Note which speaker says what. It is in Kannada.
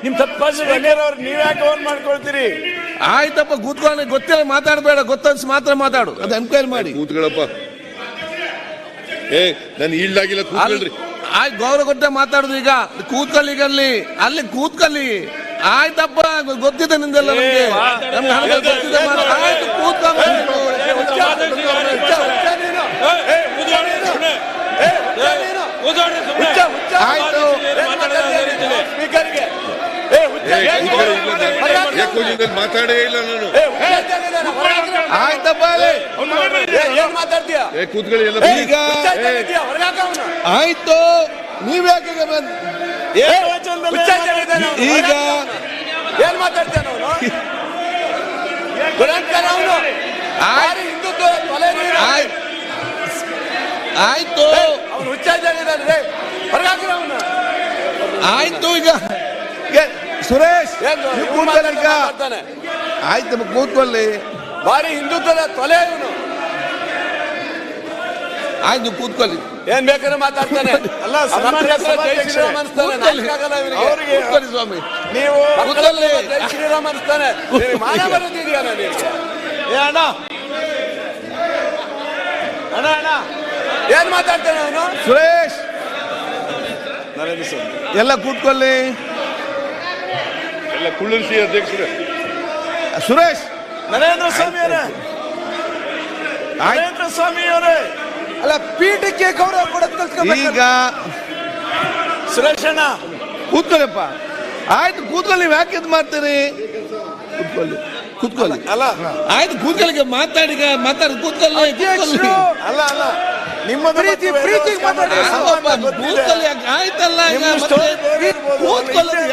Speaker 1: ನಿಮ್ ನೀವ್ಯಾಕೆ ಓನ್ ಮಾಡ್ಕೊಳ್ತೀರಿ?
Speaker 2: ಆಯ್ತಪ್ಪ, ಕೂತ್ಕೊಂಡು ಗೊತ್ತಿಲ್ಲ ಮಾತಾಡಬೇಡ, ಗೊತ್ತನ್ಸ್ ಮಾತ್ರ ಮಾತಾಡು. ಅದು ಎನ್ಕ್ವೈರಿ ಮಾಡಿ.
Speaker 3: ಕೂತ್ಕೊಳ್ಳಪ್ಪ. ನಾನು ಈಲ್ಡಾಗಿಲ್ಲ, ಕೂತ್ಕೊಳ್ರಿ.
Speaker 2: ಆಯ್ತು, ಗೌರವ ಕೊಟ್ಟೆ ಮಾತಾಡುದು. ಈಗ ಕೂತ್ಕೊಳ್ಳಿ, ಅಲ್ಲಿ ಕೂತ್ಕೊಳ್ಳಿ. ಆಯ್ತಪ್ಪ, ಗೊತ್ತಿದೆ ನಿಂದೆಲ್ಲ ನಮ್ಗೆ. ಗೊತ್ತಿದೆ. ಆಯ್ತು, ಕೂತ್ಕೊಂಡು ಆಯ್ತು.
Speaker 3: ಮಾತಾಡೇ ಇಲ್ಲ ನಾನು.
Speaker 2: ಆಯ್ತಪ್ಪ,
Speaker 3: ಕೂತ್ಕೊಳ್ಳಿ ಎಲ್ಲ.
Speaker 2: ಈಗ ಆಯ್ತು, ನೀವ್ಯಾಕೆ ಈಗ
Speaker 1: ಏನ್ ಮಾತಾಡ್ತೇನೆ
Speaker 2: ಆಯ್ತು ಆಯ್ತು. ಈಗ ಸುರೇಶ್ ಆಯ್ತು, ಕೂತ್ಕೊಳ್ಳಿ.
Speaker 1: ಭಾರಿ ಹಿಂದುತ್ವದ ತೊಲೆ ಇವನು.
Speaker 2: ಆಯ್ತು, ಕೂತ್ಕೊಳ್ಳಿ.
Speaker 1: ಏನ್ ಬೇಕಾದ್ರೆ ಮಾತಾಡ್ತಾನೆ. ಅಲ್ಲ,
Speaker 2: ಕೂತ್ಕೊಳ್ಳಿ ಸ್ವಾಮಿ,
Speaker 1: ನೀವು
Speaker 2: ಕೂತ್ಕೊಳ್ಳಿ.
Speaker 1: ಜೈ ಶ್ರೀರಾಮ್ ಅನ್ಸ್ತಾನೆ. ಮಾನ ಬರೋದಿದೆಯಲ್ಲ ನಿಮ್ಗೆ. ಅಣ್ಣ ಅಣ್ಣ ಅಣ್ಣ ಏನ್ ಮಾತಾಡ್ತಾನೆ ಅವನು?
Speaker 2: ಸುರೇಶ್
Speaker 1: ನರೇಂದ್ರ ಸ್ವಾಮಿ
Speaker 2: ಎಲ್ಲ ಕೂತ್ಕೊಳ್ಳಿ.
Speaker 3: ಎಲ್ಲ ಕುಳ್ಳರಿಸಿ ಅಧ್ಯಕ್ಷರೇ.
Speaker 2: ಸುರೇಶ್,
Speaker 1: ನರೇಂದ್ರ ಸ್ವಾಮಿ ಅವರೇ, ನರೇಂದ್ರ ಸ್ವಾಮಿ ಅವರೇ, ಅಲ್ಲ ಪೀಠಕ್ಕೆ ಗೌರವ ಕೊಡೋದು.
Speaker 2: ಈಗ
Speaker 1: ಸುರೇಶ್ ಅಣ್ಣ
Speaker 2: ಕೂತ್ಕೊಳ್ಳಿಪ್ಪ. ಆಯ್ತು, ಕೂತ್ಕೊಳ್ಳಿ. ಯಾಕೆ ಇದು ಮಾಡ್ತೀರಿ? ಕೂತ್ಕೊಳ್ಳಿ.
Speaker 1: ಅಲ್ಲ
Speaker 2: ಆಯ್ತು, ಕೂತ್ಕೊಳ್ಳಿ. ಮಾತಾಡಿ, ಕೂತ್ಕೊಳ್ಳಿ.
Speaker 1: ಅಲ್ಲ ಅಲ್ಲ, ನಿಮ್ಮ ಪ್ರೀತಿ
Speaker 2: ಕೂತ್ಕೊಳ್ಳಿ. ಆಯ್ತಲ್ಲ, ಕೂತ್ಕೊಳ್ಳಿ.